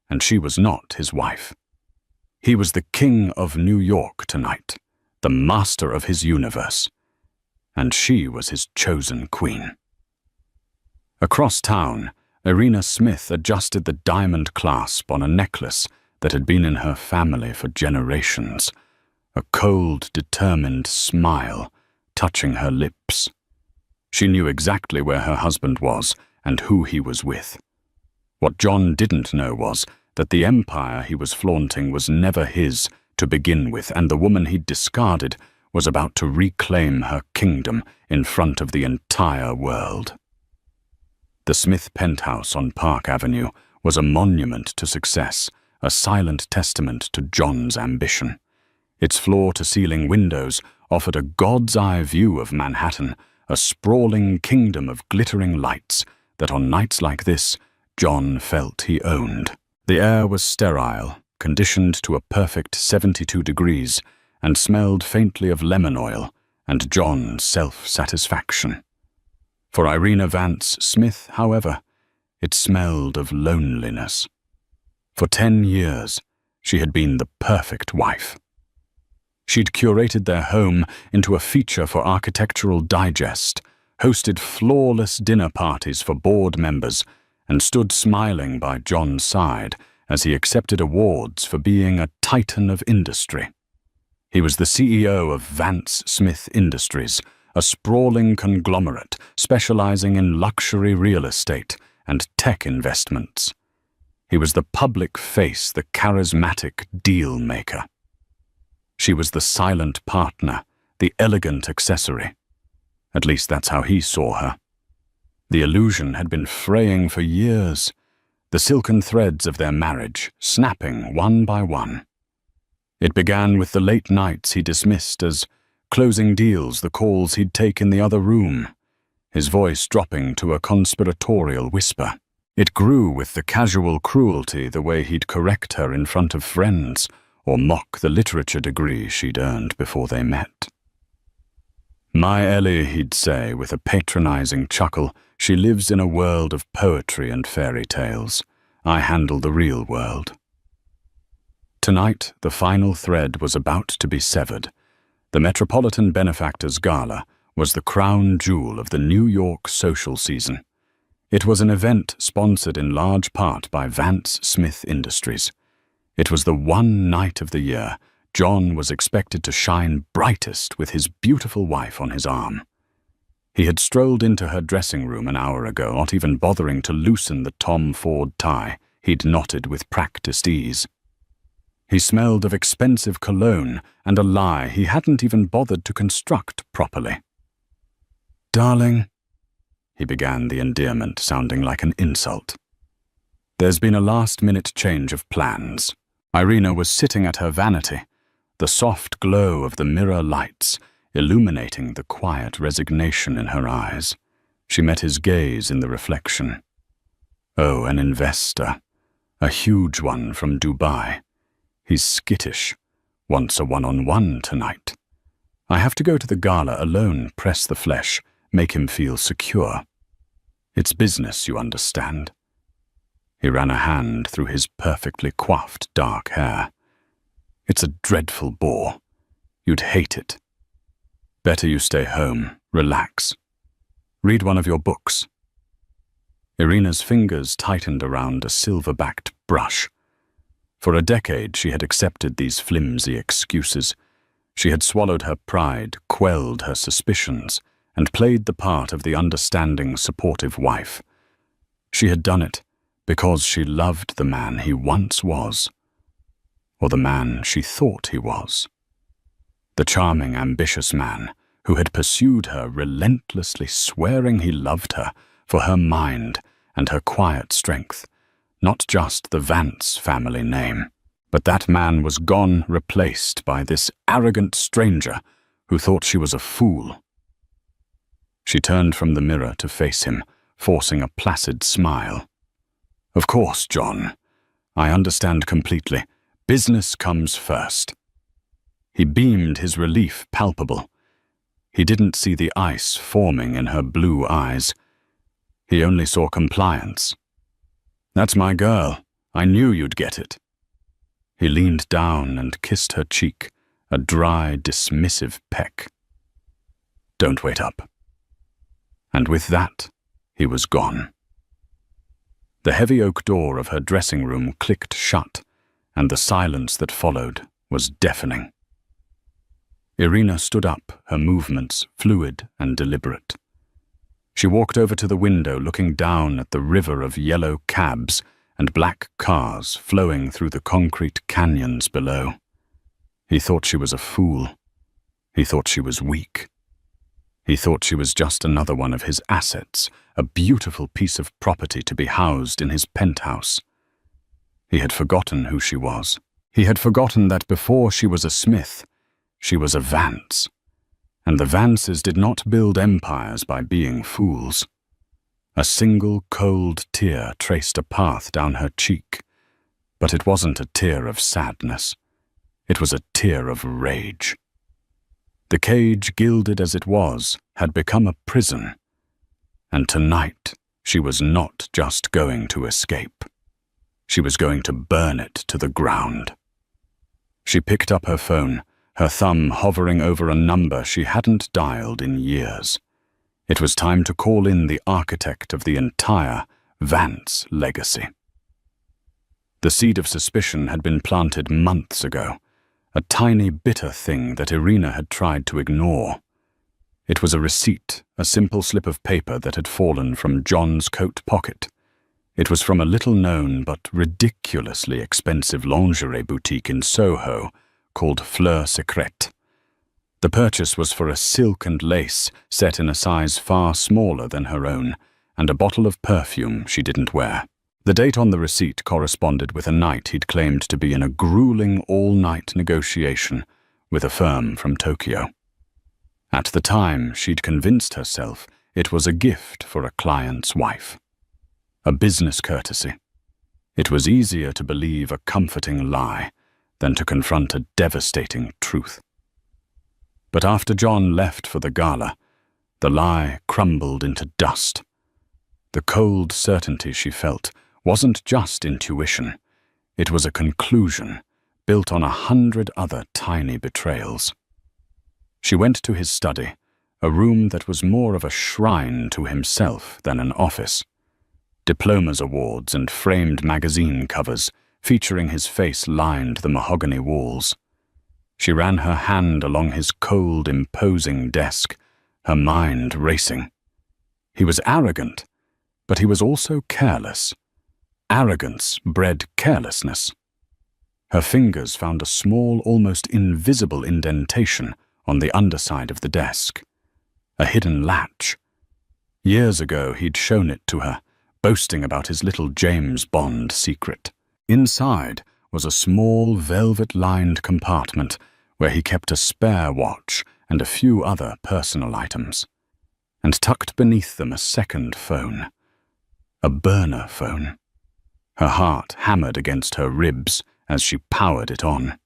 and she was not his wife. He was the king of New York tonight, the master of his universe, and she was his chosen queen. Across town, Irina Smith adjusted the diamond clasp on a necklace that had been in her family for generations, a cold, determined smile touching her lips. She knew exactly where her husband was and who he was with. What John didn't know was that the empire he was flaunting was never his to begin with, and the woman he'd discarded was about to reclaim her kingdom in front of the entire world. The Smith penthouse on Park Avenue was a monument to success, a silent testament to John's ambition. Its floor-to-ceiling windows offered a god's-eye view of Manhattan, a sprawling kingdom of glittering lights that on nights like this, John felt he owned. The air was sterile, conditioned to a perfect 72 degrees, and smelled faintly of lemon oil and John's self-satisfaction. For Irina Vance Smith, however, it smelled of loneliness. For 10 years, she had been the perfect wife. She'd curated their home into a feature for Architectural Digest, hosted flawless dinner parties for board members, and stood smiling by John's side as he accepted awards for being a titan of industry. He was the CEO of Vance Smith Industries, a sprawling conglomerate specializing in luxury real estate and tech investments. He was the public face, the charismatic deal maker. She was the silent partner, the elegant accessory. At least that's how he saw her. The illusion had been fraying for years, the silken threads of their marriage snapping one by one. It began with the late nights he dismissed as closing deals, the calls he'd take in the other room, his voice dropping to a conspiratorial whisper. It grew with the casual cruelty, the way he'd correct her in front of friends or mock the literature degree she'd earned before they met. "My Ellie," he'd say with a patronizing chuckle, "she lives in a world of poetry and fairy tales. I handle the real world." Tonight, the final thread was about to be severed. The Metropolitan Benefactors Gala was the crown jewel of the New York social season. It was an event sponsored in large part by Vance Smith Industries. It was the one night of the year John was expected to shine brightest with his beautiful wife on his arm. He had strolled into her dressing room an hour ago, not even bothering to loosen the Tom Ford tie he'd knotted with practiced ease. He smelled of expensive cologne and a lie he hadn't even bothered to construct properly. "Darling," he began, the endearment sounding like an insult. "There's been a last-minute change of plans." Irina was sitting at her vanity, the soft glow of the mirror lights illuminating the quiet resignation in her eyes. She met his gaze in the reflection. "Oh, an investor. A huge one from Dubai. He's skittish. Wants a one-on-one tonight. I have to go to the gala alone, press the flesh, make him feel secure. It's business, you understand." He ran a hand through his perfectly coiffed dark hair. "It's a dreadful bore. You'd hate it. Better you stay home, relax. Read one of your books." Irina's fingers tightened around a silver-backed brush. For a decade she had accepted these flimsy excuses. She had swallowed her pride, quelled her suspicions, and played the part of the understanding, supportive wife. She had done it because she loved the man he once was, or the man she thought he was. The charming, ambitious man who had pursued her relentlessly, swearing he loved her for her mind and her quiet strength, not just the Vance family name. But that man was gone, replaced by this arrogant stranger who thought she was a fool. She turned from the mirror to face him, forcing a placid smile. "Of course, John. I understand completely. Business comes first." He beamed, his relief palpable. He didn't see the ice forming in her blue eyes. He only saw compliance. "That's my girl. I knew you'd get it." He leaned down and kissed her cheek, a dry, dismissive peck. "Don't wait up." And with that, he was gone. The heavy oak door of her dressing room clicked shut, and the silence that followed was deafening. Irina stood up, her movements fluid and deliberate. She walked over to the window, looking down at the river of yellow cabs and black cars flowing through the concrete canyons below. He thought she was a fool. He thought she was weak. He thought she was just another one of his assets, a beautiful piece of property to be housed in his penthouse. He had forgotten who she was. He had forgotten that before she was a Smith, she was a Vance. And the Vances did not build empires by being fools. A single cold tear traced a path down her cheek, but it wasn't a tear of sadness. It was a tear of rage. The cage, gilded as it was, had become a prison, and tonight she was not just going to escape. She was going to burn it to the ground. She picked up her phone, her thumb hovering over a number she hadn't dialed in years. It was time to call in the architect of the entire Vance legacy. The seed of suspicion had been planted months ago, a tiny bitter thing that Irina had tried to ignore. It was a receipt, a simple slip of paper that had fallen from John's coat pocket. It was from a little-known but ridiculously expensive lingerie boutique in Soho called Fleur Secrète. The purchase was for a silk and lace set in a size far smaller than her own, and a bottle of perfume she didn't wear. The date on the receipt corresponded with a night he'd claimed to be in a grueling all-night negotiation with a firm from Tokyo. At the time, she'd convinced herself it was a gift for a client's wife. A business courtesy. It was easier to believe a comforting lie than to confront a devastating truth. But after John left for the gala, the lie crumbled into dust. The cold certainty she felt wasn't just intuition. It was a conclusion built on 100 other tiny betrayals. She went to his study, a room that was more of a shrine to himself than an office. Diplomas awards and framed magazine covers featuring his face lined the mahogany walls. She ran her hand along his cold, imposing desk, her mind racing. He was arrogant, but he was also careless. Arrogance bred carelessness. Her fingers found a small, almost invisible indentation on the underside of the desk. A hidden latch. Years ago he'd shown it to her, boasting about his little James Bond secret. Inside was a small, velvet-lined compartment where he kept a spare watch and a few other personal items. And tucked beneath them a second phone. A burner phone. Her heart hammered against her ribs as she powered it on.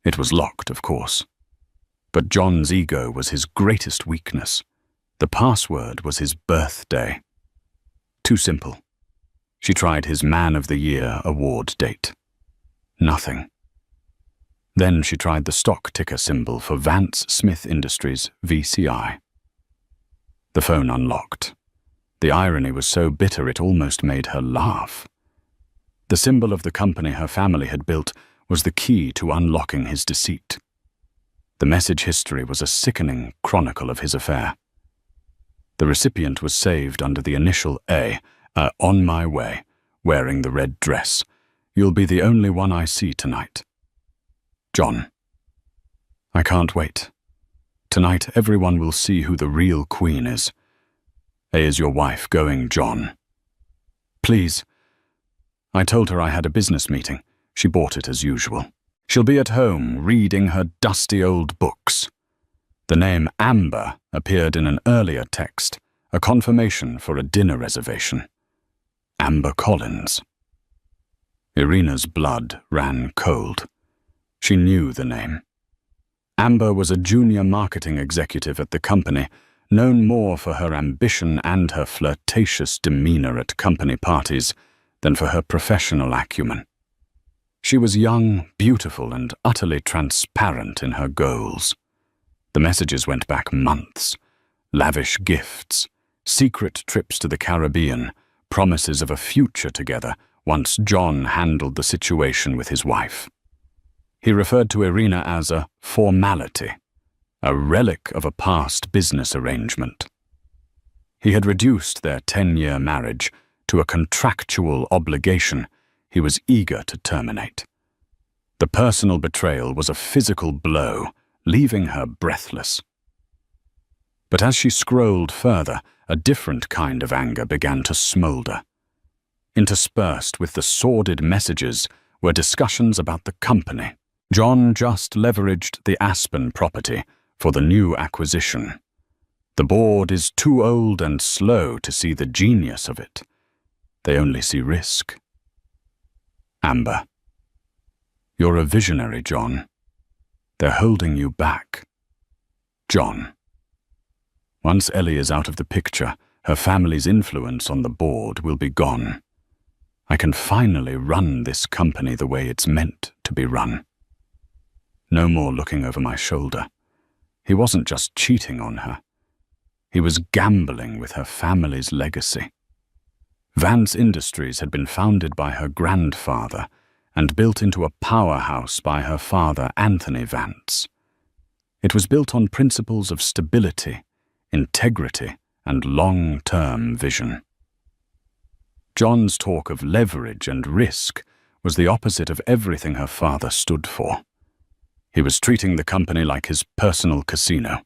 It was locked, of course. But John's ego was his greatest weakness. The password was his birthday. Too simple. She tried his Man of the Year award date. Nothing. Then she tried the stock ticker symbol for Vance Smith Industries, VCI. The phone unlocked. The irony was so bitter it almost made her laugh. The symbol of the company her family had built was the key to unlocking his deceit. The message history was a sickening chronicle of his affair. The recipient was saved under the initial A, on my way, wearing the red dress. You'll be the only one I see tonight. John. I can't wait. Tonight everyone will see who the real queen is. A is your wife going, John? Please. I told her I had a business meeting. She bought it as usual. She'll be at home reading her dusty old books. The name Amber appeared in an earlier text, a confirmation for a dinner reservation. Amber Collins. Irina's blood ran cold. She knew the name. Amber was a junior marketing executive at the company, known more for her ambition and her flirtatious demeanor at company parties than for her professional acumen. She was young, beautiful, and utterly transparent in her goals. The messages went back months. Lavish gifts, secret trips to the Caribbean, promises of a future together once John handled the situation with his wife. He referred to Irina as a formality, a relic of a past business arrangement. He had reduced their 10-year marriage to a contractual obligation he was eager to terminate. The personal betrayal was a physical blow, leaving her breathless. But as she scrolled further, a different kind of anger began to smolder. Interspersed with the sordid messages were discussions about the company. John just leveraged the Aspen property for the new acquisition. The board is too old and slow to see the genius of it. They only see risk. Amber. You're a visionary, John. They're holding you back. John. Once Ellie is out of the picture, her family's influence on the board will be gone. I can finally run this company the way it's meant to be run. No more looking over my shoulder. He wasn't just cheating on her. He was gambling with her family's legacy. Vance Industries had been founded by her grandfather and built into a powerhouse by her father, Anthony Vance. It was built on principles of stability, integrity, and long-term vision. John's talk of leverage and risk was the opposite of everything her father stood for. He was treating the company like his personal casino.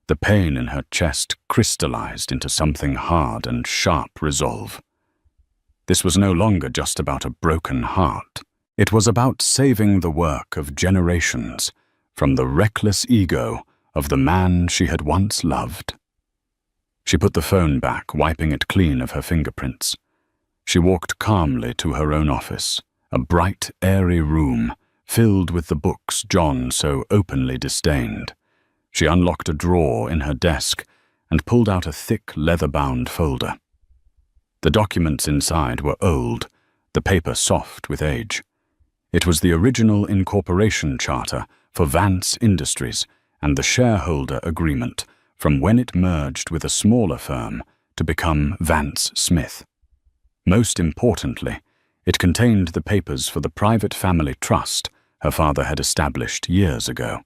The pain in her chest crystallized into something hard and sharp resolve. This was no longer just about a broken heart. It was about saving the work of generations from the reckless ego of the man she had once loved. She put the phone back, wiping it clean of her fingerprints. She walked calmly to her own office, a bright, airy room filled with the books John so openly disdained. She unlocked a drawer in her desk and pulled out a thick, leather-bound folder. The documents inside were old, the paper soft with age. It was the original incorporation charter for Vance Industries and the shareholder agreement from when it merged with a smaller firm to become Vance Smith. Most importantly, it contained the papers for the private family trust her father had established years ago.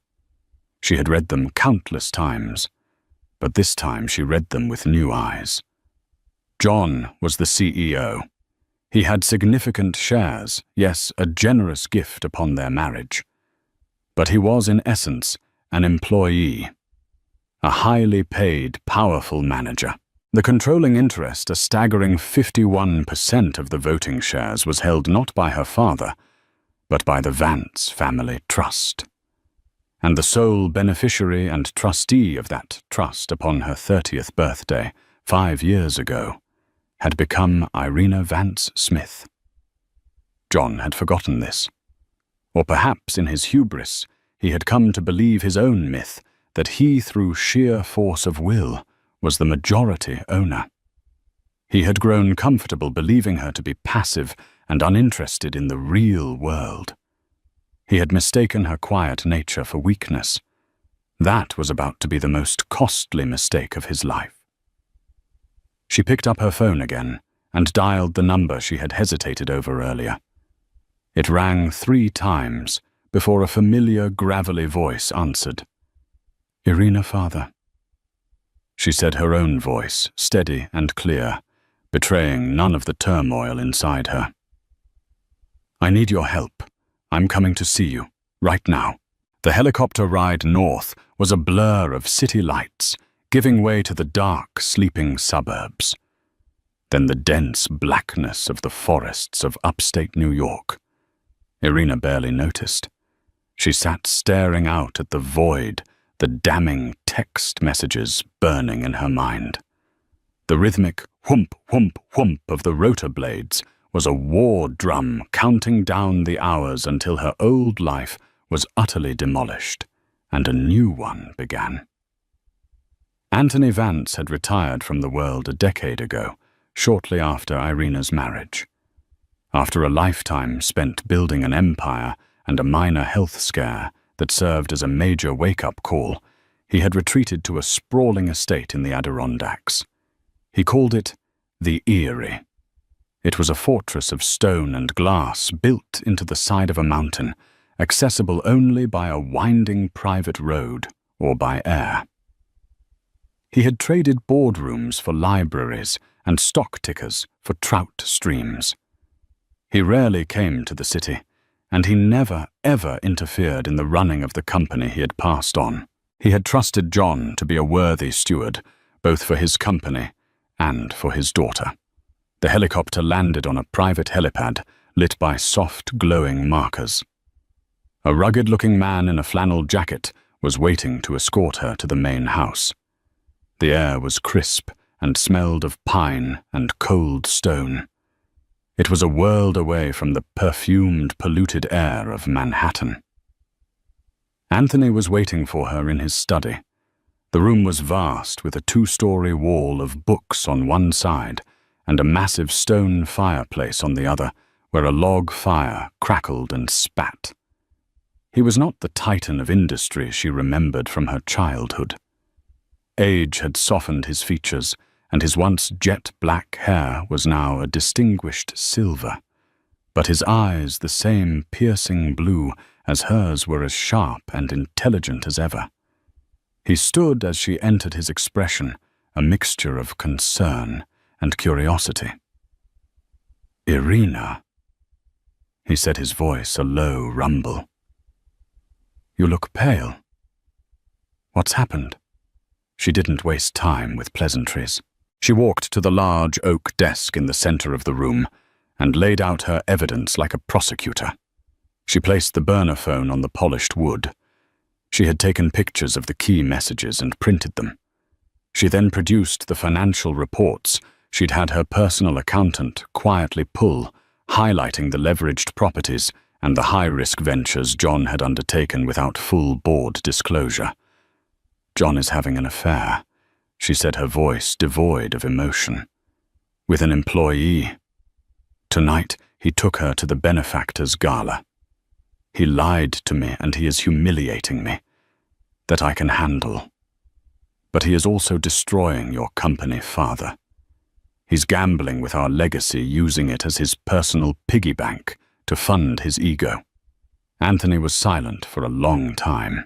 She had read them countless times, but this time she read them with new eyes. John was the CEO. He had significant shares, yes, a generous gift upon their marriage. But he was, in essence, an employee, a highly paid, powerful manager. The controlling interest, a staggering 51% of the voting shares, was held not by her father, but by the Vance family trust. And the sole beneficiary and trustee of that trust upon her 30th birthday, 5 years ago, had become Irina Vance Smith. John had forgotten this. Or perhaps in his hubris, he had come to believe his own myth that he, through sheer force of will, was the majority owner. He had grown comfortable believing her to be passive and uninterested in the real world. He had mistaken her quiet nature for weakness. That was about to be the most costly mistake of his life. She picked up her phone again and dialed the number she had hesitated over earlier. It rang 3 times before a familiar, gravelly voice answered. "Irina, father." She said her own voice, steady and clear, betraying none of the turmoil inside her. "I need your help. I'm coming to see you, right now." The helicopter ride north was a blur of city lights, giving way to the dark, sleeping suburbs. Then the dense blackness of the forests of upstate New York. Irina barely noticed. She sat staring out at the void, the damning text messages burning in her mind. The rhythmic whoomp, whoomp, whoomp of the rotor blades was a war drum counting down the hours until her old life was utterly demolished, and a new one began. Anthony Vance had retired from the world a decade ago, shortly after Irina's marriage. After a lifetime spent building an empire and a minor health scare that served as a major wake-up call, he had retreated to a sprawling estate in the Adirondacks. He called it the Eyrie. It was a fortress of stone and glass built into the side of a mountain, accessible only by a winding private road or by air. He had traded boardrooms for libraries and stock tickers for trout streams. He rarely came to the city, and he never, ever interfered in the running of the company he had passed on. He had trusted John to be a worthy steward, both for his company and for his daughter. The helicopter landed on a private helipad lit by soft, glowing markers. A rugged-looking man in a flannel jacket was waiting to escort her to the main house. The air was crisp and smelled of pine and cold stone. It was a world away from the perfumed, polluted air of Manhattan. Anthony was waiting for her in his study. The room was vast, with a 2-story wall of books on one side and a massive stone fireplace on the other, where a log fire crackled and spat. He was not the titan of industry she remembered from her childhood. Age had softened his features, and his once jet-black hair was now a distinguished silver. But his eyes, the same piercing blue as hers, were as sharp and intelligent as ever. He stood as she entered his expression, a mixture of concern and curiosity. "Irina," he said, his voice a low rumble. "You look pale. What's happened?" She didn't waste time with pleasantries. She walked to the large oak desk in the center of the room and laid out her evidence like a prosecutor. She placed the burner phone on the polished wood. She had taken pictures of the key messages and printed them. She then produced the financial reports she'd had her personal accountant quietly pull, highlighting the leveraged properties and the high-risk ventures John had undertaken without full board disclosure. "John is having an affair," she said, her voice devoid of emotion. "With an employee. Tonight he took her to the benefactor's gala. He lied to me, and he is humiliating me. That I can handle. But he is also destroying your company, Father. He's gambling with our legacy, using it as his personal piggy bank to fund his ego." Anthony was silent for a long time.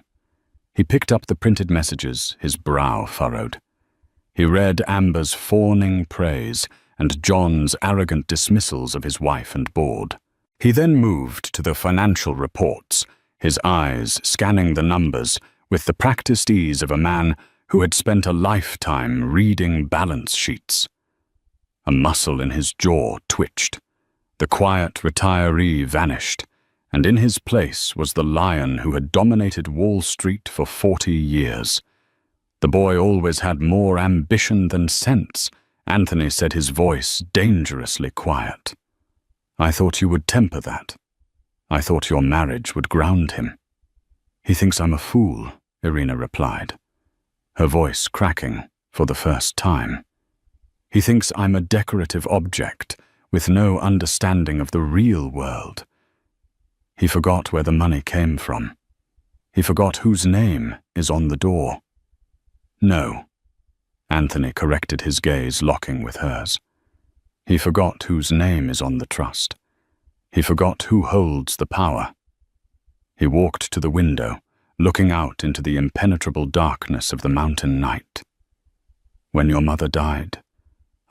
He picked up the printed messages, his brow furrowed. He read Amber's fawning praise and John's arrogant dismissals of his wife and board. He then moved to the financial reports, his eyes scanning the numbers with the practiced ease of a man who had spent a lifetime reading balance sheets. A muscle in his jaw twitched. The quiet retiree vanished, and in his place was the lion who had dominated Wall Street for 40 years. The boy always had more ambition than sense, Anthony said, his voice dangerously quiet. "I thought you would temper that. I thought your marriage would ground him." "He thinks I'm a fool," Irina replied, her voice cracking for the first time. "He thinks I'm a decorative object with no understanding of the real world. He forgot where the money came from. He forgot whose name is on the door." "No," Anthony corrected, his gaze locking with hers. "He forgot whose name is on the trust. He forgot who holds the power." He walked to the window, looking out into the impenetrable darkness of the mountain night. "When your mother died,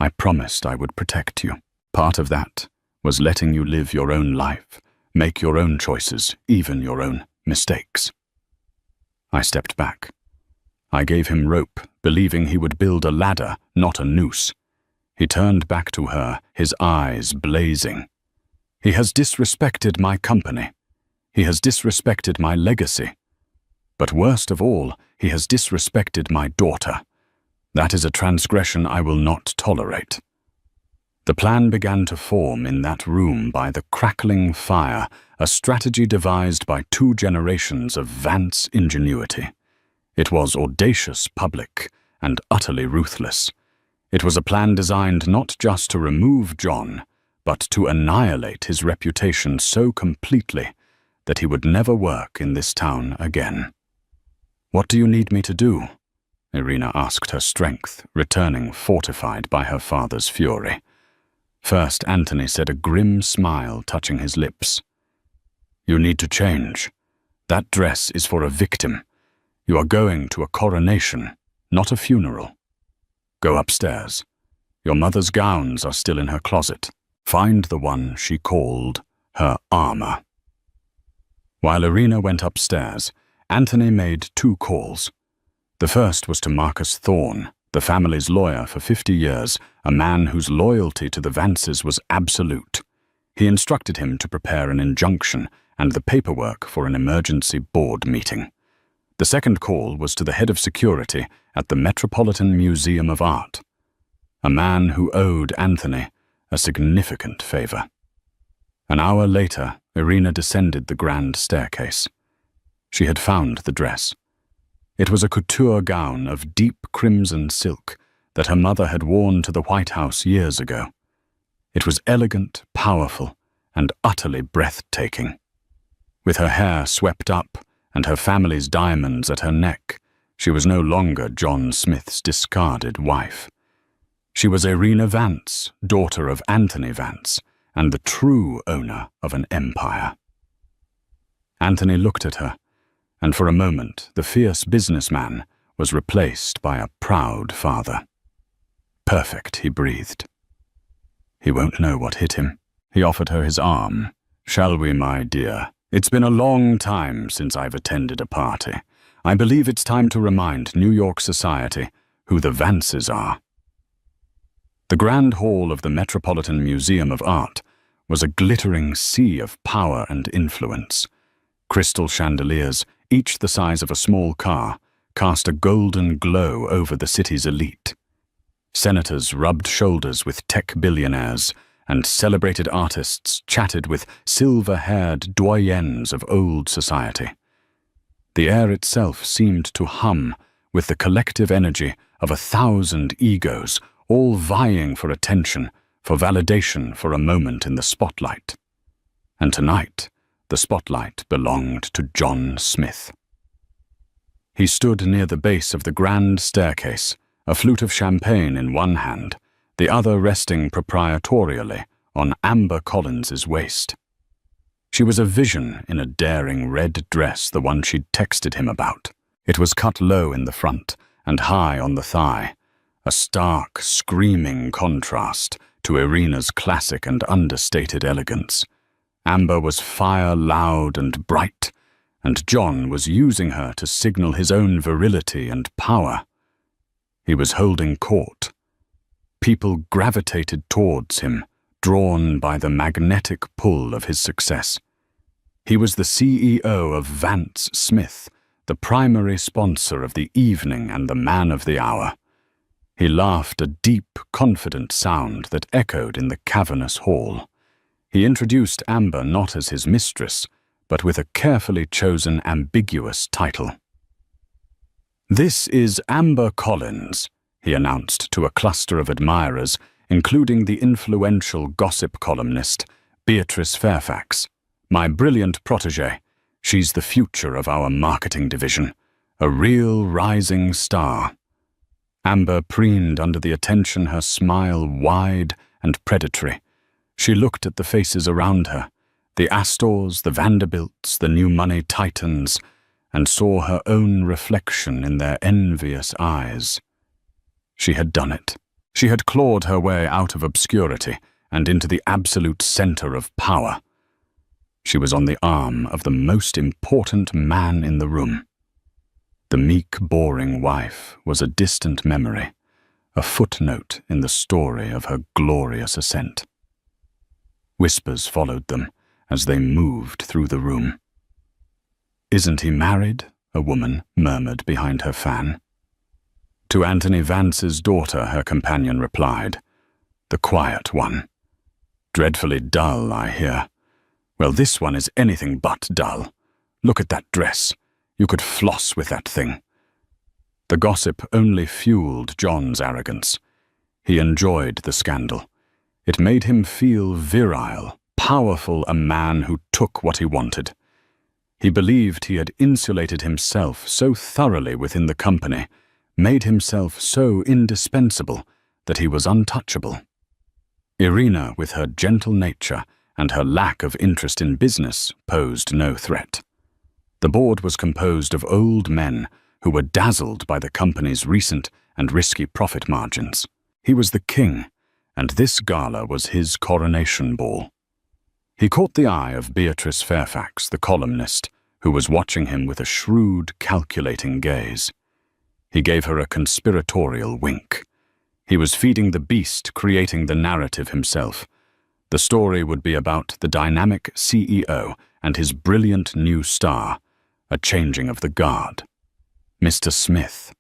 I promised I would protect you. Part of that was letting you live your own life, make your own choices, even your own mistakes." I stepped back. I gave him rope, believing he would build a ladder, not a noose. He turned back to her, his eyes blazing. "He has disrespected my company. He has disrespected my legacy. But worst of all, he has disrespected my daughter. That is a transgression I will not tolerate." The plan began to form in that room by the crackling fire, a strategy devised by 2 generations of Vance ingenuity. It was audacious, public, and utterly ruthless. It was a plan designed not just to remove John, but to annihilate his reputation so completely that he would never work in this town again. "What do you need me to do?" Irina asked, her strength returning, fortified by her father's fury. First, Anthony said, a grim smile touching his lips. "You need to change. That dress is for a victim. You are going to a coronation, not a funeral. Go upstairs. Your mother's gowns are still in her closet. Find the one she called her armor." While Irina went upstairs, Anthony made 2 calls. The first was to Marcus Thorne, the family's lawyer for 50 years, a man whose loyalty to the Vances was absolute. He instructed him to prepare an injunction and the paperwork for an emergency board meeting. The second call was to the head of security at the Metropolitan Museum of Art, a man who owed Anthony a significant favor. An hour later, Irina descended the grand staircase. She had found the dress. It was a couture gown of deep crimson silk that her mother had worn to the White House years ago. It was elegant, powerful, and utterly breathtaking. With her hair swept up and her family's diamonds at her neck, she was no longer John Smith's discarded wife. She was Irina Vance, daughter of Anthony Vance, and the true owner of an empire. Anthony looked at her, and for a moment the fierce businessman was replaced by a proud father. "Perfect," he breathed. "He won't know what hit him." He offered her his arm. "Shall we, my dear? It's been a long time since I've attended a party. I believe it's time to remind New York society who the Vances are." The Grand Hall of the Metropolitan Museum of Art was a glittering sea of power and influence. Crystal chandeliers, each the size of a small car, cast a golden glow over the city's elite. Senators rubbed shoulders with tech billionaires, and celebrated artists chatted with silver-haired doyens of old society. The air itself seemed to hum with the collective energy of 1,000 egos, all vying for attention, for validation, for a moment in the spotlight. And tonight, the spotlight belonged to John Smith. He stood near the base of the grand staircase, a flute of champagne in one hand, the other resting proprietorially on Amber Collins's waist. She was a vision in a daring red dress, the one she'd texted him about. It was cut low in the front and high on the thigh, a stark, screaming contrast to Irina's classic and understated elegance. Amber was fire-loud and bright, and John was using her to signal his own virility and power. He was holding court. People gravitated towards him, drawn by the magnetic pull of his success. He was the CEO of Vance Smith, the primary sponsor of the evening and the man of the hour. He laughed, a deep, confident sound that echoed in the cavernous hall. He introduced Amber not as his mistress, but with a carefully chosen ambiguous title. "This is Amber Collins," he announced to a cluster of admirers, including the influential gossip columnist Beatrice Fairfax. "My brilliant protégée. She's the future of our marketing division. A real rising star." Amber preened under the attention, her smile wide and predatory. She looked at the faces around her, the Astors, the Vanderbilts, the new money titans, and saw her own reflection in their envious eyes. She had done it. She had clawed her way out of obscurity and into the absolute center of power. She was on the arm of the most important man in the room. The meek, boring wife was a distant memory, a footnote in the story of her glorious ascent. Whispers followed them as they moved through the room. "Isn't he married?" a woman murmured behind her fan. To Anthony Vance's daughter, her companion replied, "The quiet one. Dreadfully dull, I hear. Well, this one is anything but dull. Look at that dress. You could floss with that thing." The gossip only fueled John's arrogance. He enjoyed the scandal. It made him feel virile, powerful, a man who took what he wanted. He believed he had insulated himself so thoroughly within the company, made himself so indispensable, that he was untouchable. Irina, with her gentle nature and her lack of interest in business, posed no threat. The board was composed of old men who were dazzled by the company's recent and risky profit margins. He was the king, and this gala was his coronation ball. He caught the eye of Beatrice Fairfax, the columnist, who was watching him with a shrewd, calculating gaze. He gave her a conspiratorial wink. He was feeding the beast, creating the narrative himself. The story would be about the dynamic CEO and his brilliant new star, a changing of the guard. Mr. Smith,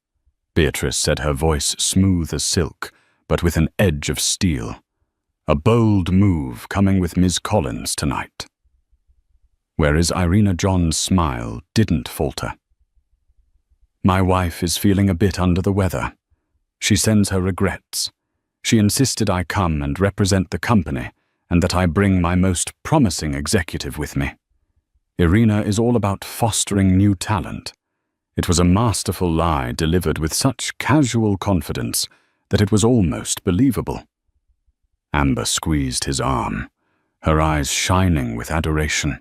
Beatrice said, her voice smooth as silk, but with an edge of steel. A bold move coming with Ms. Collins tonight. Whereas Irina John's smile didn't falter. My wife is feeling a bit under the weather. She sends her regrets. She insisted I come and represent the company, and that I bring my most promising executive with me. Irina is all about fostering new talent. It was a masterful lie delivered with such casual confidence that it was almost believable. Amber squeezed his arm, her eyes shining with adoration.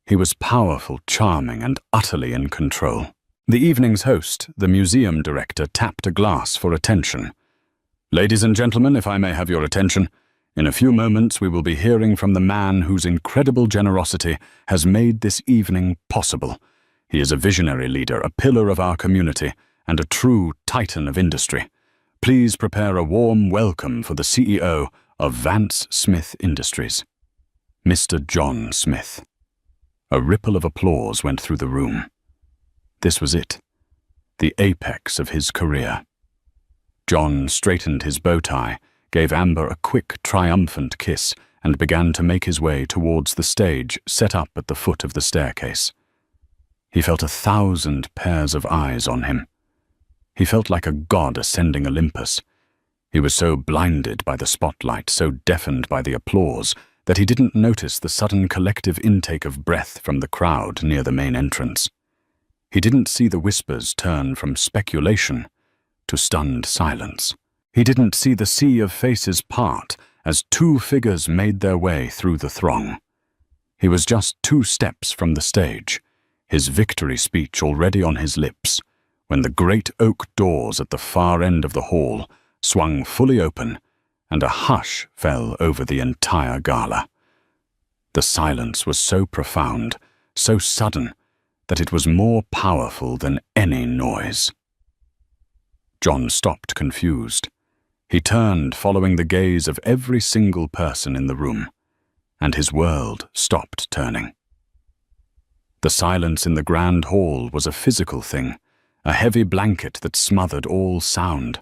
He was powerful, charming, and utterly in control. The evening's host, the museum director, tapped a glass for attention. Ladies and gentlemen, if I may have your attention, in a few moments we will be hearing from the man whose incredible generosity has made this evening possible. He is a visionary leader, a pillar of our community, and a true titan of industry. Please prepare a warm welcome for the CEO of Vance Smith Industries, Mr. John Smith. A ripple of applause went through the room. This was it, the apex of his career. John straightened his bow tie, gave Amber a quick, triumphant kiss, and began to make his way towards the stage set up at the foot of the staircase. He felt 1,000 pairs of eyes on him. He felt like a god ascending Olympus. He was so blinded by the spotlight, so deafened by the applause, that he didn't notice the sudden collective intake of breath from the crowd near the main entrance. He didn't see the whispers turn from speculation to stunned silence. He didn't see the sea of faces part as two figures made their way through the throng. He was just 2 steps from the stage, his victory speech already on his lips, when the great oak doors at the far end of the hall swung fully open, and a hush fell over the entire gala. The silence was so profound, so sudden, that it was more powerful than any noise. John stopped confused. He turned, following the gaze of every single person in the room, and his world stopped turning. The silence in the grand hall was a physical thing, a heavy blanket that smothered all sound.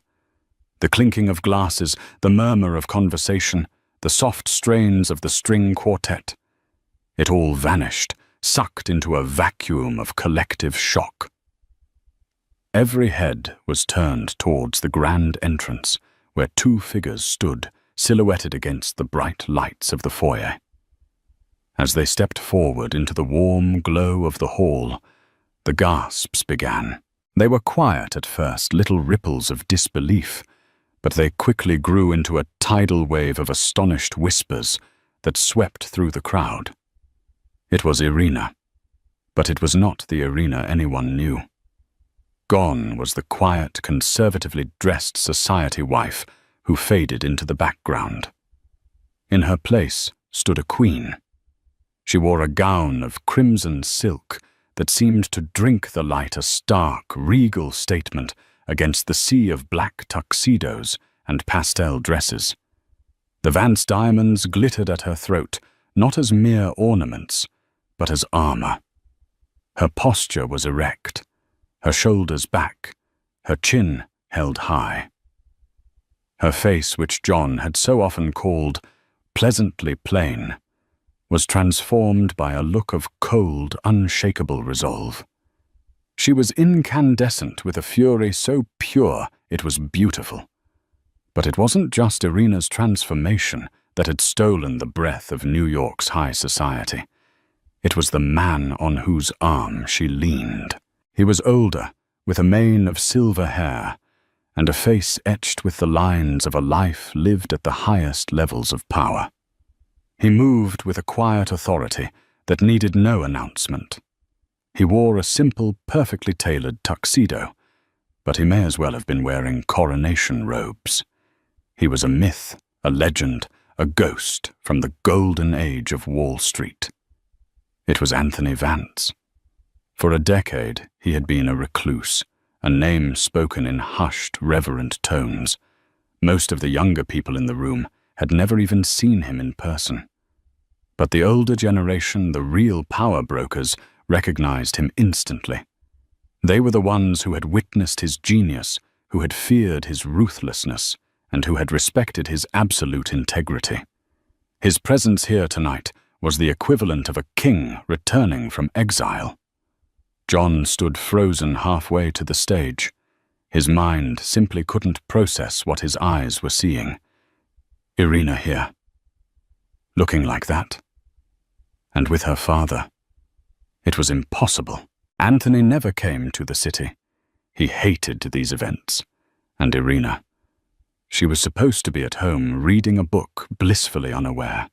The clinking of glasses, the murmur of conversation, the soft strains of the string quartet. It all vanished, sucked into a vacuum of collective shock. Every head was turned towards the grand entrance, where 2 figures stood, silhouetted against the bright lights of the foyer. As they stepped forward into the warm glow of the hall, the gasps began. They were quiet at first, little ripples of disbelief, but they quickly grew into a tidal wave of astonished whispers that swept through the crowd. It was Irina, but it was not the Irina anyone knew. Gone was the quiet, conservatively dressed society wife who faded into the background. In her place stood a queen. She wore a gown of crimson silk that seemed to drink the light, a stark, regal statement against the sea of black tuxedos and pastel dresses. The Vance diamonds glittered at her throat, not as mere ornaments, but as armor. Her posture was erect, her shoulders back, her chin held high. Her face, which John had so often called pleasantly plain, was transformed by a look of cold, unshakable resolve. She was incandescent with a fury so pure it was beautiful. But it wasn't just Irina's transformation that had stolen the breath of New York's high society. It was the man on whose arm she leaned. He was older, with a mane of silver hair, and a face etched with the lines of a life lived at the highest levels of power. He moved with a quiet authority that needed no announcement. He wore a simple, perfectly tailored tuxedo, but he may as well have been wearing coronation robes. He was a myth, a legend, a ghost from the golden age of Wall Street. It was Anthony Vance. For a decade, he had been a recluse, a name spoken in hushed, reverent tones. Most of the younger people in the room had never even seen him in person. But the older generation, the real power brokers, recognized him instantly. They were the ones who had witnessed his genius, who had feared his ruthlessness, and who had respected his absolute integrity. His presence here tonight was the equivalent of a king returning from exile. John stood frozen halfway to the stage. His mind simply couldn't process what his eyes were seeing. Irina here, looking like that, and with her father. It was impossible. Anthony never came to the city. He hated these events. And Irina, she was supposed to be at home reading a book, blissfully unaware.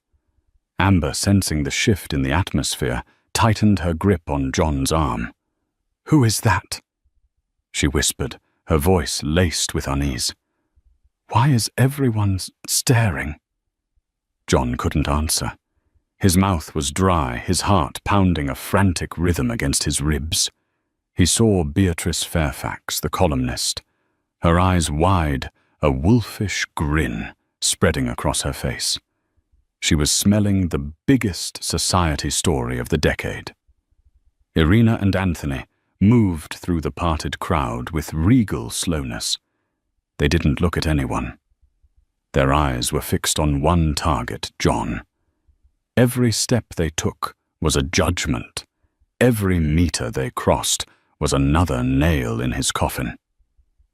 Amber, sensing the shift in the atmosphere, tightened her grip on John's arm. "Who is that?" she whispered, her voice laced with unease. "Why is everyone staring?" John couldn't answer. His mouth was dry, his heart pounding a frantic rhythm against his ribs. He saw Beatrice Fairfax, the columnist, her eyes wide, a wolfish grin spreading across her face. She was smelling the biggest society story of the decade. Irina and Anthony moved through the parted crowd with regal slowness. They didn't look at anyone. Their eyes were fixed on one target, John. Every step they took was a judgment. Every meter they crossed was another nail in his coffin.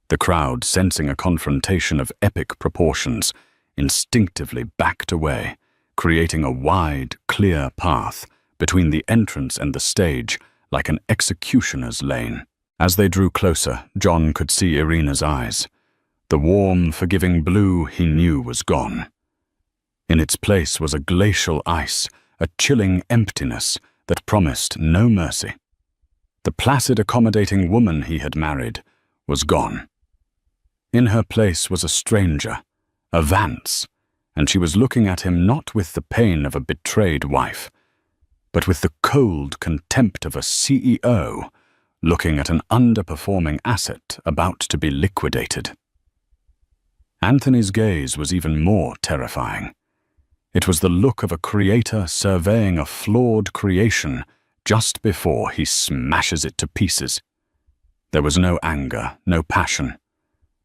The crowd, sensing a confrontation of epic proportions, instinctively backed away, creating a wide, clear path between the entrance and the stage, like an executioner's lane. As they drew closer, John could see Irina's eyes. The warm, forgiving blue he knew was gone. In its place was a glacial ice, a chilling emptiness that promised no mercy. The placid, accommodating woman he had married was gone. In her place was a stranger, a Vance, and she was looking at him not with the pain of a betrayed wife, but with the cold contempt of a CEO looking at an underperforming asset about to be liquidated. Anthony's gaze was even more terrifying. It was the look of a creator surveying a flawed creation just before he smashes it to pieces. There was no anger, no passion,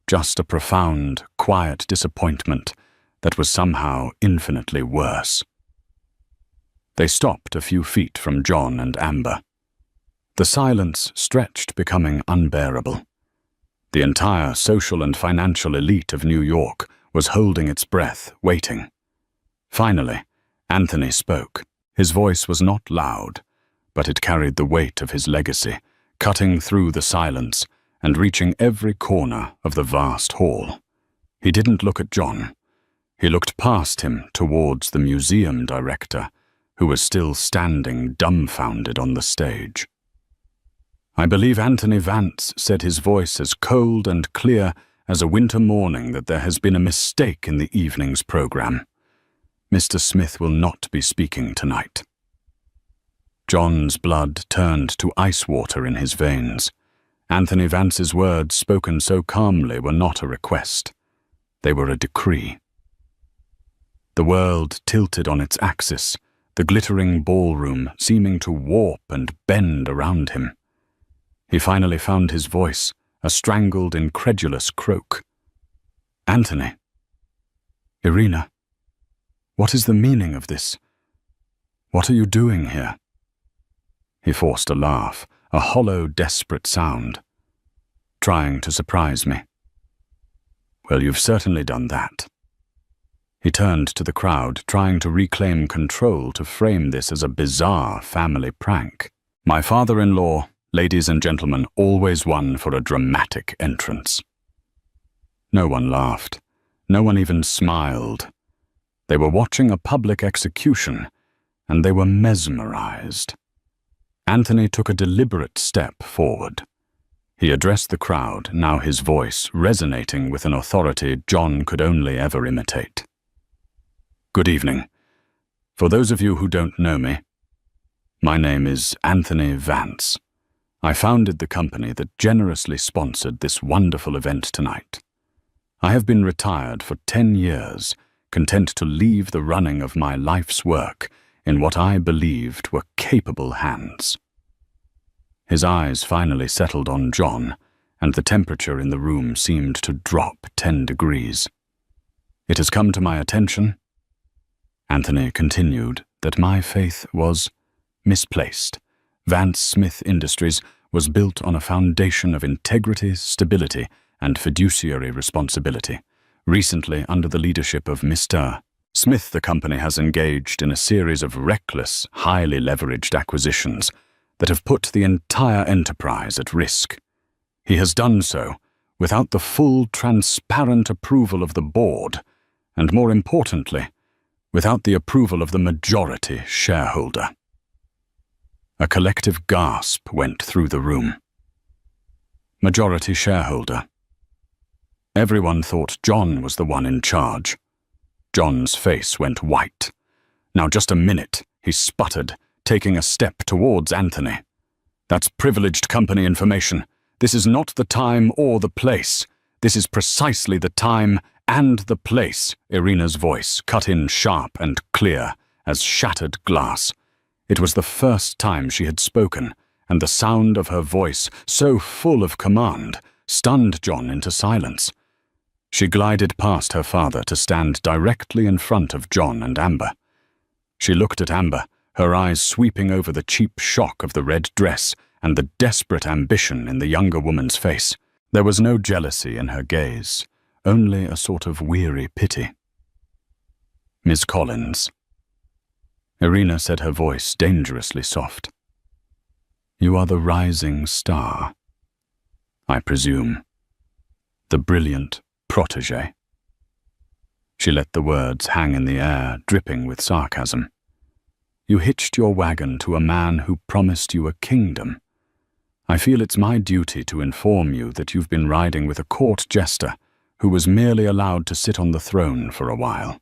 just a profound, quiet disappointment that was somehow infinitely worse. They stopped a few feet from John and Amber. The silence stretched, becoming unbearable. The entire social and financial elite of New York was holding its breath, waiting. Finally, Anthony spoke. His voice was not loud, but it carried the weight of his legacy, cutting through the silence and reaching every corner of the vast hall. He didn't look at John. He looked past him towards the museum director, who was still standing dumbfounded on the stage. "I believe Anthony Vance," said his voice as cold and clear as a winter morning, "that there has been a mistake in the evening's program. Mr. Smith will not be speaking tonight." John's blood turned to ice water in his veins. Anthony Vance's words, spoken so calmly, were not a request. They were a decree. The world tilted on its axis, the glittering ballroom seeming to warp and bend around him. He finally found his voice, a strangled, incredulous croak. "Anthony. Irina. What is the meaning of this? What are you doing here?" He forced a laugh, a hollow, desperate sound. "Trying to surprise me." "Well, you've certainly done that." He turned to the crowd, trying to reclaim control to frame this as a bizarre family prank. My father-in-law, ladies and gentlemen, always one for a dramatic entrance. No one laughed. No one even smiled. They were watching a public execution, and they were mesmerized. Anthony took a deliberate step forward. He addressed the crowd, now his voice resonating with an authority John could only ever imitate. Good evening. For those of you who don't know me, my name is Anthony Vance. I founded the company that generously sponsored this wonderful event tonight. I have been retired for 10 years, content to leave the running of my life's work in what I believed were capable hands. His eyes finally settled on John, and the temperature in the room seemed to drop 10 degrees. It has come to my attention, Anthony continued, that my faith was misplaced. Vance Smith Industries was built on a foundation of integrity, stability, and fiduciary responsibility. Recently, under the leadership of Mr. Smith, the company has engaged in a series of reckless, highly leveraged acquisitions that have put the entire enterprise at risk. He has done so without the full, transparent approval of the board, and more importantly, without the approval of the majority shareholder. A collective gasp went through the room. Majority shareholder. Everyone thought John was the one in charge. John's face went white. Now just a minute, he sputtered, taking a step towards Anthony. That's privileged company information. This is not the time or the place. This is precisely the time and the place. Irina's voice cut in sharp and clear as shattered glass. It was the first time she had spoken, and the sound of her voice, so full of command, stunned John into silence. She glided past her father to stand directly in front of John and Amber. She looked at Amber, her eyes sweeping over the cheap shock of the red dress and the desperate ambition in the younger woman's face. There was no jealousy in her gaze, only a sort of weary pity. Miss Collins. Irina said, her voice dangerously soft. You are the rising star, I presume. The brilliant protégé. She let the words hang in the air, dripping with sarcasm. You hitched your wagon to a man who promised you a kingdom. I feel it's my duty to inform you that you've been riding with a court jester who was merely allowed to sit on the throne for a while.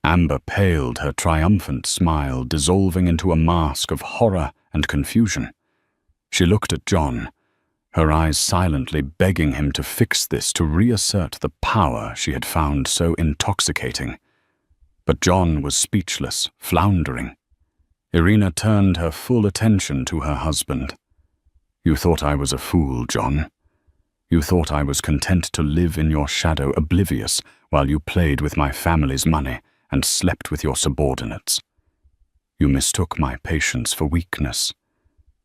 Amber paled, her triumphant smile dissolving into a mask of horror and confusion. She looked at John, her eyes silently begging him to fix this, to reassert the power she had found so intoxicating. But John was speechless, floundering. Irina turned her full attention to her husband. You thought I was a fool, John. You thought I was content to live in your shadow, oblivious, while you played with my family's money and slept with your subordinates. You mistook my patience for weakness.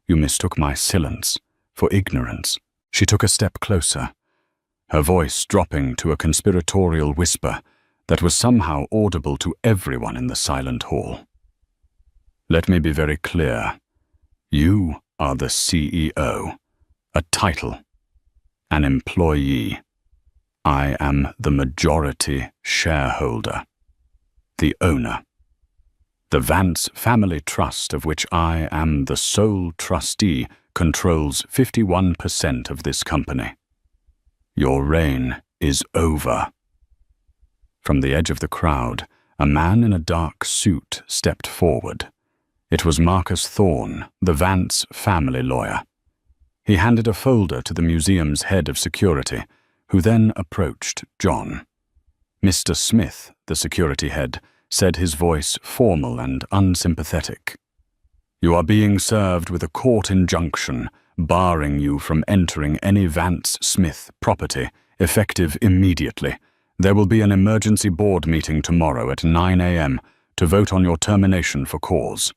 You mistook my silence for ignorance. She took a step closer, her voice dropping to a conspiratorial whisper that was somehow audible to everyone in the silent hall. Let me be very clear. You are the CEO, a title, an employee. I am the majority shareholder, the owner. The Vance Family Trust, of which I am the sole trustee, controls 51% of this company. Your reign is over. From the edge of the crowd, a man in a dark suit stepped forward. It was Marcus Thorne, the Vance family lawyer. He handed a folder to the museum's head of security, who then approached John. Mr. Smith, the security head, said, his voice formal and unsympathetic. You are being served with a court injunction barring you from entering any Vance Smith property, effective immediately. There will be an emergency board meeting tomorrow at 9 a.m. to vote on your termination for cause.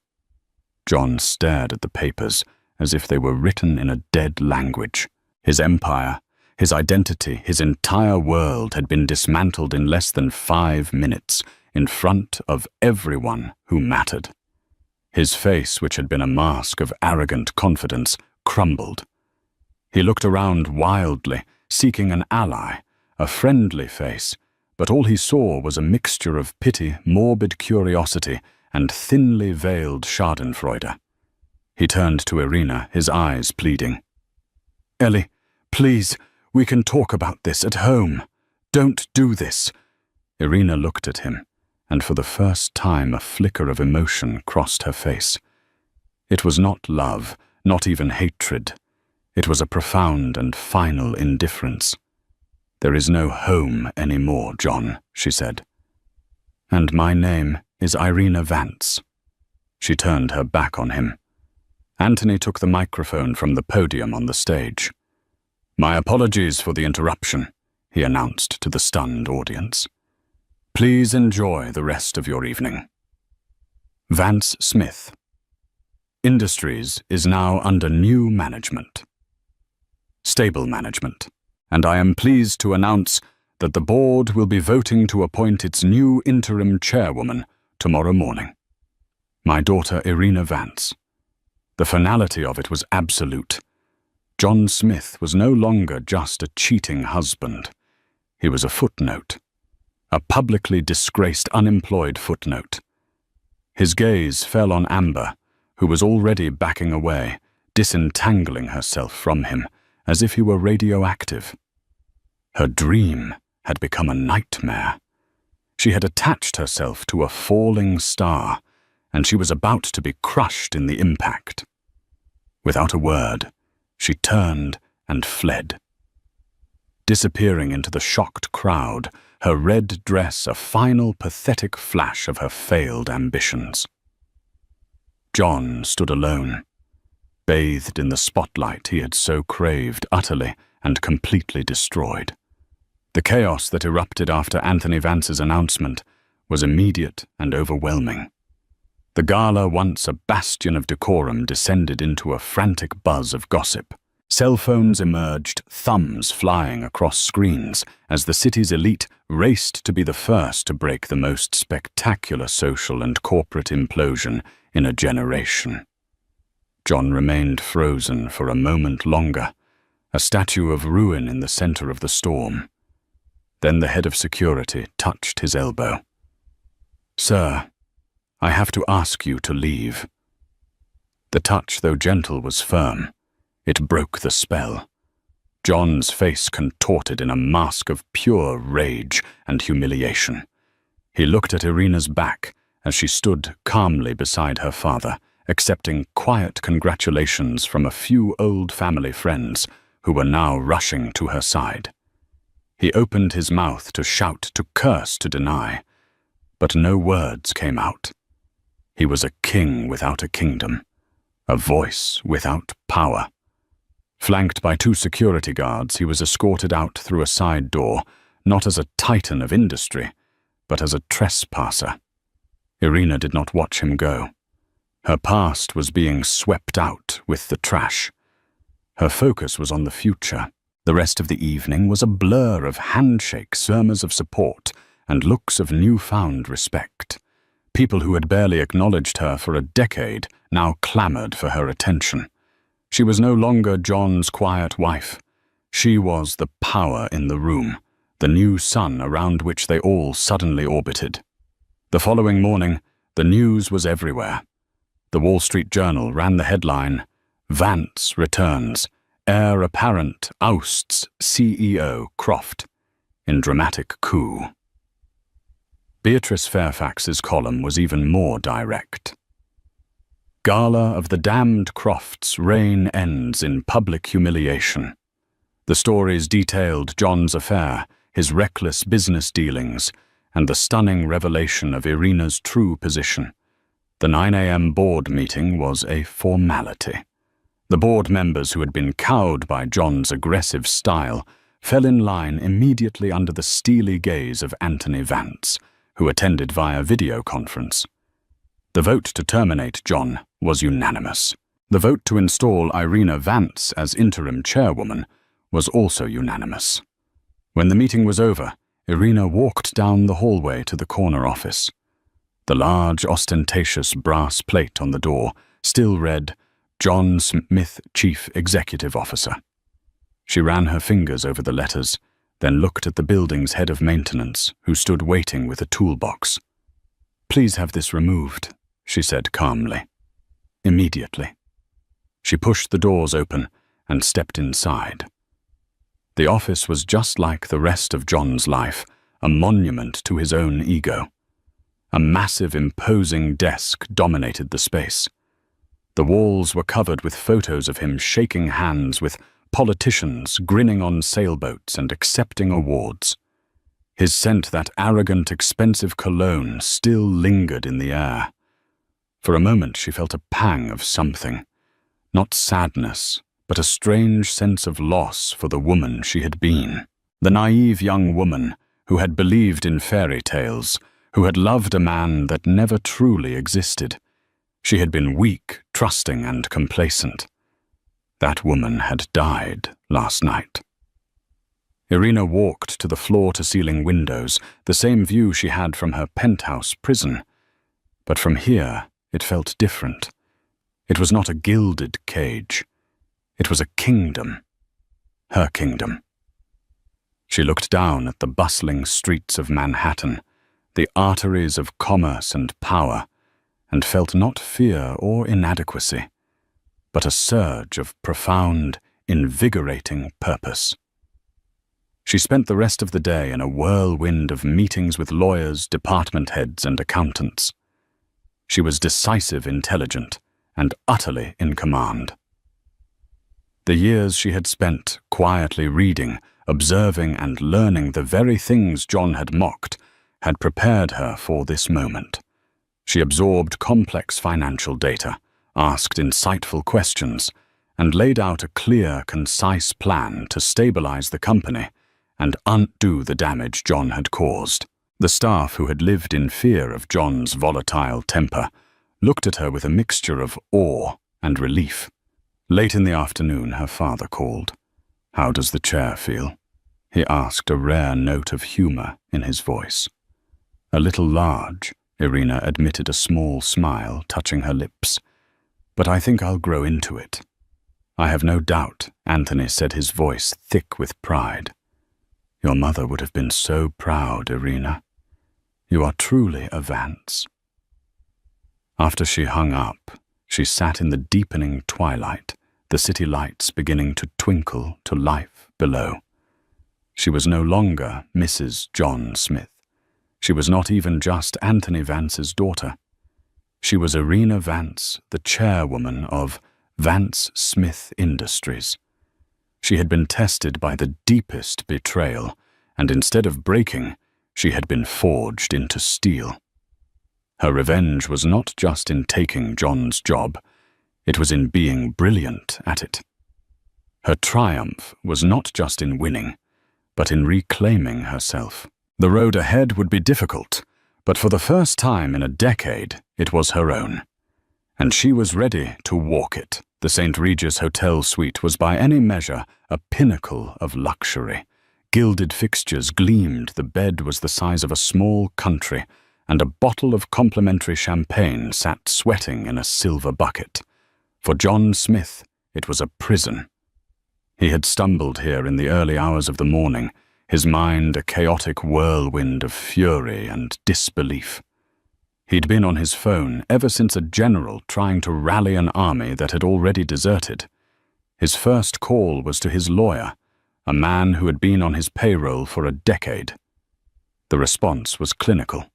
John stared at the papers as if they were written in a dead language. His empire, His identity, his entire world had been dismantled in less than 5 minutes, in front of everyone who mattered. His face, which had been a mask of arrogant confidence, crumbled. He looked around wildly, seeking an ally, a friendly face, but all he saw was a mixture of pity, morbid curiosity, and thinly veiled schadenfreude. He turned to Irina, his eyes pleading. "Ellie, please, we can talk about this at home. Don't do this." Irina looked at him, and for the first time a flicker of emotion crossed her face. It was not love, not even hatred. It was a profound and final indifference. "There is no home anymore, John," she said. "And my name is Irina Vance." She turned her back on him. Anthony took the microphone from the podium on the stage. "My apologies for the interruption," he announced to the stunned audience. "Please enjoy the rest of your evening." Vance Smith. Industries is now under new management. Stable management. And I am pleased to announce that the board will be voting to appoint its new interim chairwoman tomorrow morning. My daughter Irina Vance. The finality of it was absolute. John Smith was no longer just a cheating husband. He was a footnote. A publicly disgraced unemployed footnote. His gaze fell on Amber, who was already backing away, disentangling herself from him, as if he were radioactive. Her dream had become a nightmare. She had attached herself to a falling star, and she was about to be crushed in the impact. Without a word, she turned and fled. Disappearing into the shocked crowd, her red dress a final pathetic flash of her failed ambitions. John stood alone, bathed in the spotlight he had so craved, utterly and completely destroyed. The chaos that erupted after Anthony Vance's announcement was immediate and overwhelming. The gala, once a bastion of decorum, descended into a frantic buzz of gossip. Cell phones emerged, thumbs flying across screens, as the city's elite raced to be the first to break the most spectacular social and corporate implosion in a generation. John remained frozen for a moment longer, a statue of ruin in the center of the storm. Then the head of security touched his elbow. "Sir, I have to ask you to leave." The touch, though gentle, was firm. It broke the spell. John's face contorted in a mask of pure rage and humiliation. He looked at Irina's back as she stood calmly beside her father, accepting quiet congratulations from a few old family friends who were now rushing to her side. He opened his mouth to shout, to curse, to deny, but no words came out. He was a king without a kingdom, a voice without power. Flanked by 2 security guards, he was escorted out through a side door, not as a titan of industry, but as a trespasser. Irina did not watch him go. Her past was being swept out with the trash. Her focus was on the future. The rest of the evening was a blur of handshakes, murmurs of support, and looks of newfound respect. People who had barely acknowledged her for a decade now clamored for her attention. She was no longer John's quiet wife. She was the power in the room, the new sun around which they all suddenly orbited. The following morning, the news was everywhere. The Wall Street Journal ran the headline, "Vance returns. Heir apparent ousts CEO Croft in dramatic coup." Beatrice Fairfax's column was even more direct. "Gala of the damned Crofts' reign ends in public humiliation." The stories detailed John's affair, his reckless business dealings, and the stunning revelation of Irina's true position. The 9 a.m. board meeting was a formality. The board members who had been cowed by John's aggressive style fell in line immediately under the steely gaze of Anthony Vance, who attended via video conference. The vote to terminate John was unanimous. The vote to install Irina Vance as interim chairwoman was also unanimous. When the meeting was over, Irina walked down the hallway to the corner office. The large, ostentatious brass plate on the door still read, "John Smith, Chief Executive Officer." She ran her fingers over the letters, then looked at the building's head of maintenance, who stood waiting with a toolbox. "Please have this removed," she said calmly. "Immediately." She pushed the doors open and stepped inside. The office was just like the rest of John's life, a monument to his own ego. A massive, imposing desk dominated the space. The walls were covered with photos of him shaking hands with politicians, grinning on sailboats and accepting awards. His scent, that arrogant, expensive cologne, still lingered in the air. For a moment she felt a pang of something. Not sadness, but a strange sense of loss for the woman she had been. The naive young woman who had believed in fairy tales, who had loved a man that never truly existed. She had been weak, trusting, and complacent. That woman had died last night. Irina walked to the floor-to-ceiling windows, the same view she had from her penthouse prison. But from here, it felt different. It was not a gilded cage. It was a kingdom. Her kingdom. She looked down at the bustling streets of Manhattan, the arteries of commerce and power, and felt not fear or inadequacy, but a surge of profound, invigorating purpose. She spent the rest of the day in a whirlwind of meetings with lawyers, department heads, and accountants. She was decisive, intelligent, and utterly in command. The years she had spent quietly reading, observing, and learning the very things John had mocked had prepared her for this moment. She absorbed complex financial data, asked insightful questions, and laid out a clear, concise plan to stabilize the company and undo the damage John had caused. The staff, who had lived in fear of John's volatile temper, looked at her with a mixture of awe and relief. Late in the afternoon, her father called. "How does the chair feel?" he asked, a rare note of humor in his voice. "A little large," Irina admitted, a small smile touching her lips. "But I think I'll grow into it." "I have no doubt," Anthony said, his voice thick with pride. "Your mother would have been so proud, Irina. You are truly a Vance." After she hung up, she sat in the deepening twilight, the city lights beginning to twinkle to life below. She was no longer Mrs. John Smith. She was not even just Anthony Vance's daughter. She was Irina Vance, the chairwoman of Vance Smith Industries. She had been tested by the deepest betrayal, and instead of breaking, she had been forged into steel. Her revenge was not just in taking John's job, it was in being brilliant at it. Her triumph was not just in winning, but in reclaiming herself. The road ahead would be difficult, but for the first time in a decade, it was her own. And she was ready to walk it. The St. Regis Hotel suite was by any measure a pinnacle of luxury. Gilded fixtures gleamed, the bed was the size of a small country, and a bottle of complimentary champagne sat sweating in a silver bucket. For John Smith, it was a prison. He had stumbled here in the early hours of the morning, his mind a chaotic whirlwind of fury and disbelief. He'd been on his phone ever since a general trying to rally an army that had already deserted. His first call was to his lawyer, a man who had been on his payroll for a decade. The response was clinical.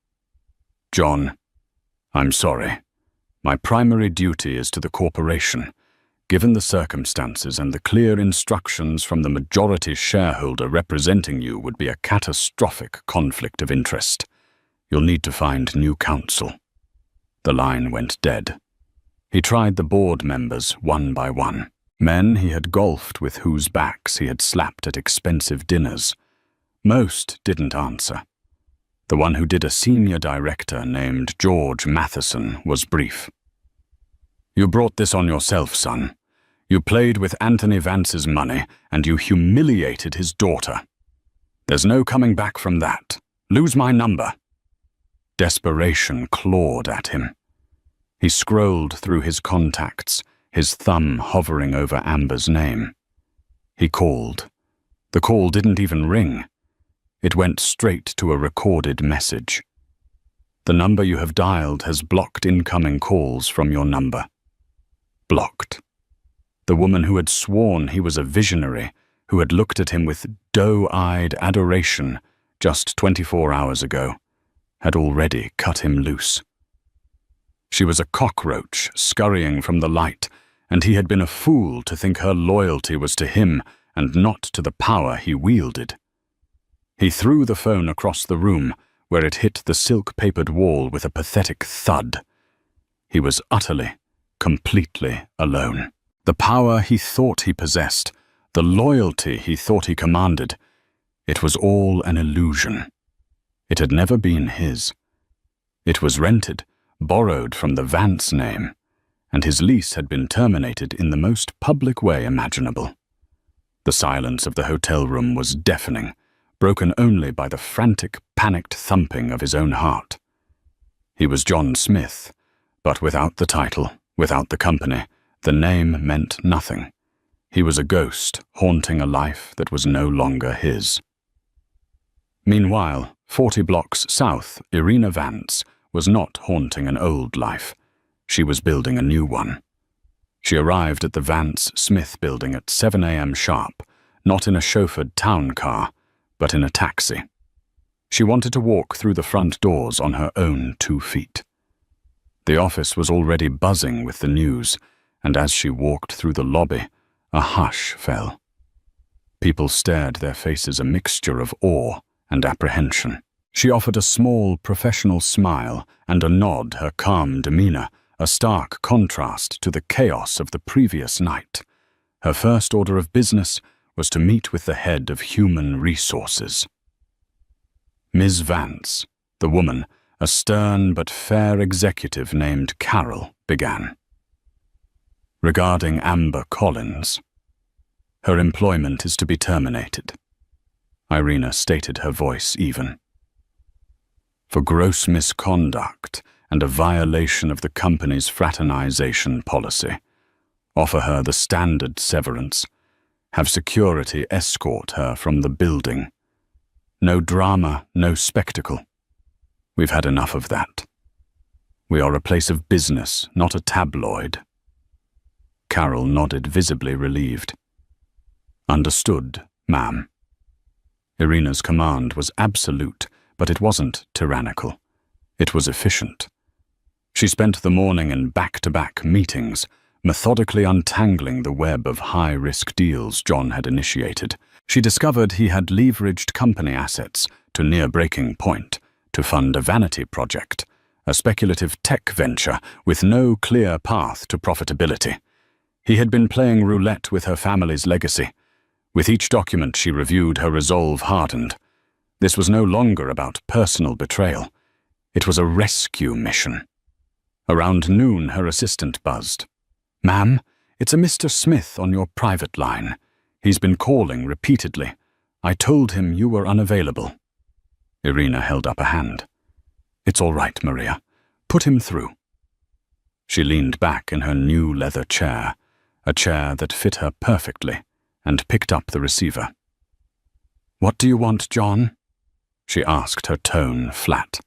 "John, I'm sorry. My primary duty is to the corporation. Given the circumstances and the clear instructions from the majority shareholder, representing you would be a catastrophic conflict of interest. You'll need to find new counsel." The line went dead. He tried the board members one by one, men he had golfed with, whose backs he had slapped at expensive dinners. Most didn't answer. The one who did, a senior director named George Matheson, was brief. "You brought this on yourself, son. You played with Anthony Vance's money, and you humiliated his daughter. There's no coming back from that. Lose my number." Desperation clawed at him. He scrolled through his contacts, his thumb hovering over Amber's name. He called. The call didn't even ring. It went straight to a recorded message. "The number you have dialed has blocked incoming calls from your number." Blocked. The woman who had sworn he was a visionary, who had looked at him with doe-eyed adoration just 24 hours ago, had already cut him loose. She was a cockroach scurrying from the light, and he had been a fool to think her loyalty was to him and not to the power he wielded. He threw the phone across the room, where it hit the silk-papered wall with a pathetic thud. He was utterly, completely alone. The power he thought he possessed, the loyalty he thought he commanded, it was all an illusion. It had never been his. It was rented, borrowed from the Vance name, and his lease had been terminated in the most public way imaginable. The silence of the hotel room was deafening, broken only by the frantic, panicked thumping of his own heart. He was John Smith, but without the title, without the company, the name meant nothing. He was a ghost haunting a life that was no longer his. Meanwhile, 40 blocks south, Irina Vance was not haunting an old life. She was building a new one. She arrived at the Vance-Smith building at 7 a.m. sharp, not in a chauffeured town car, but in a taxi. She wanted to walk through the front doors on her own 2 feet. The office was already buzzing with the news, and as she walked through the lobby, a hush fell. People stared, their faces a mixture of awe and apprehension. She offered a small, professional smile and a nod, her calm demeanor, a stark contrast to the chaos of the previous night. Her first order of business was to meet with the head of human resources. Ms. Vance, the woman, a stern but fair executive named Carol, began. "Regarding Amber Collins, her employment is to be terminated." Irina stated, her voice even. "For gross misconduct and a violation of the company's fraternization policy. Offer her the standard severance. Have security escort her from the building. No drama, no spectacle. We've had enough of that. We are a place of business, not a tabloid." Carol nodded, visibly relieved. "Understood, ma'am." Irina's command was absolute, but it wasn't tyrannical. It was efficient. She spent the morning in back-to-back meetings, methodically untangling the web of high-risk deals John had initiated. She discovered he had leveraged company assets to near breaking point to fund a vanity project, a speculative tech venture with no clear path to profitability. He had been playing roulette with her family's legacy. With each document she reviewed, her resolve hardened. This was no longer about personal betrayal. It was a rescue mission. Around noon, her assistant buzzed. "Ma'am, it's a Mr. Smith on your private line. He's been calling repeatedly. I told him you were unavailable." Irina held up a hand. "It's all right, Maria. Put him through." She leaned back in her new leather chair, a chair that fit her perfectly, and picked up the receiver. "What do you want, John?" she asked, her tone flat.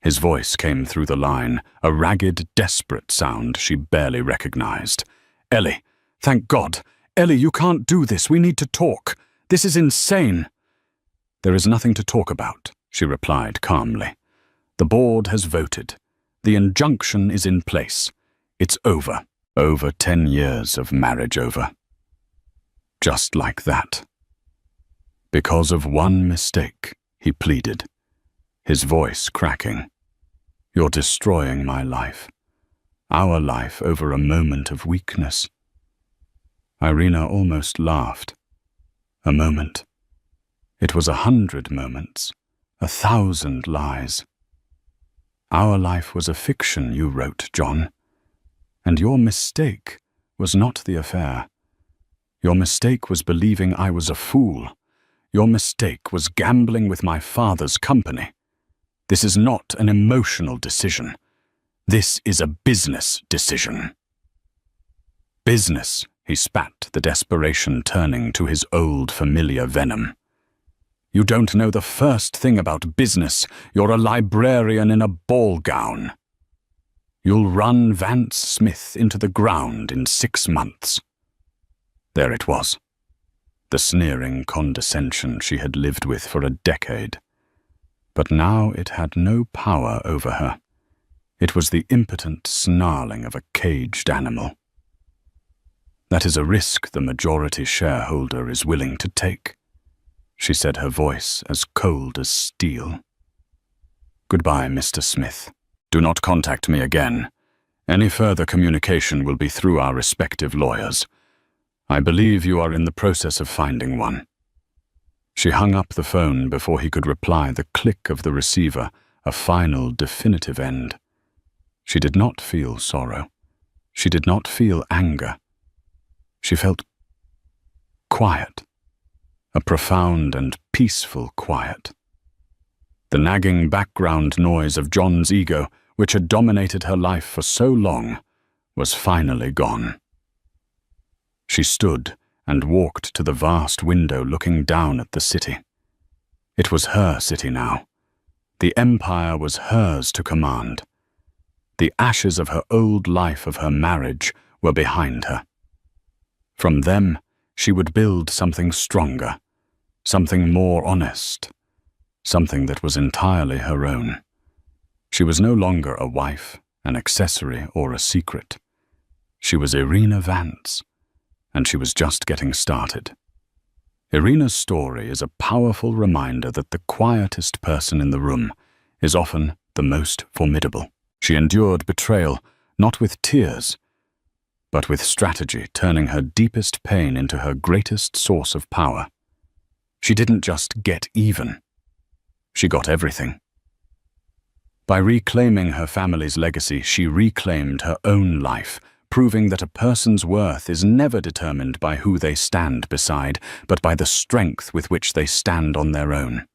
His voice came through the line, a ragged, desperate sound she barely recognized. "Ellie, thank God. Ellie, you can't do this. We need to talk. This is insane." "There is nothing to talk about," she replied calmly. "The board has voted. The injunction is in place. It's over. Over 10 years of marriage over." Just like that. "Because of one mistake," he pleaded, his voice cracking. "You're destroying my life. Our life over a moment of weakness." Irina almost laughed. A moment. It was 100 moments, 1,000 lies. "Our life was a fiction you wrote, John. And your mistake was not the affair. Your mistake was believing I was a fool. Your mistake was gambling with my father's company. This is not an emotional decision. This is a business decision." "Business," he spat, the desperation turning to his old familiar venom. "You don't know the first thing about business. You're a librarian in a ball gown. You'll run Vance Smith into the ground in 6 months." There it was, the sneering condescension she had lived with for a decade. But now it had no power over her. It was the impotent snarling of a caged animal. "That is a risk the majority shareholder is willing to take," she said, her voice as cold as steel. "Goodbye, Mr. Smith. Do not contact me again. Any further communication will be through our respective lawyers. I believe you are in the process of finding one." She hung up the phone before he could reply, the click of the receiver, a final, definitive end. She did not feel sorrow. She did not feel anger. She felt quiet, a profound and peaceful quiet. The nagging background noise of John's ego, which had dominated her life for so long, was finally gone. She stood and walked to the vast window looking down at the city. It was her city now. The empire was hers to command. The ashes of her old life, of her marriage, were behind her. From them, she would build something stronger, something more honest, something that was entirely her own. She was no longer a wife, an accessory, or a secret. She was Irina Vance, and she was just getting started. Irina's story is a powerful reminder that the quietest person in the room is often the most formidable. She endured betrayal, not with tears, but with strategy, turning her deepest pain into her greatest source of power. She didn't just get even. She got everything. By reclaiming her family's legacy, she reclaimed her own life, proving that a person's worth is never determined by who they stand beside, but by the strength with which they stand on their own.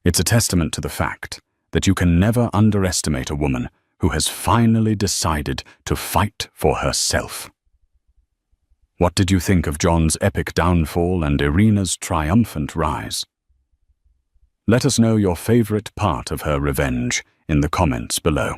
It's a testament to the fact that you can never underestimate a woman who has finally decided to fight for herself. What did you think of John's epic downfall and Irina's triumphant rise? Let us know your favorite part of her revenge in the comments below.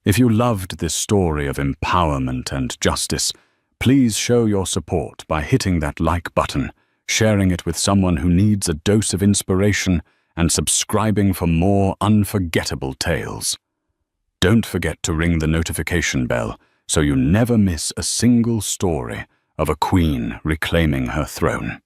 If you loved this story of empowerment and justice, please show your support by hitting that like button, sharing it with someone who needs a dose of inspiration, and subscribing for more unforgettable tales. Don't forget to ring the notification bell so you never miss a single story of a queen reclaiming her throne.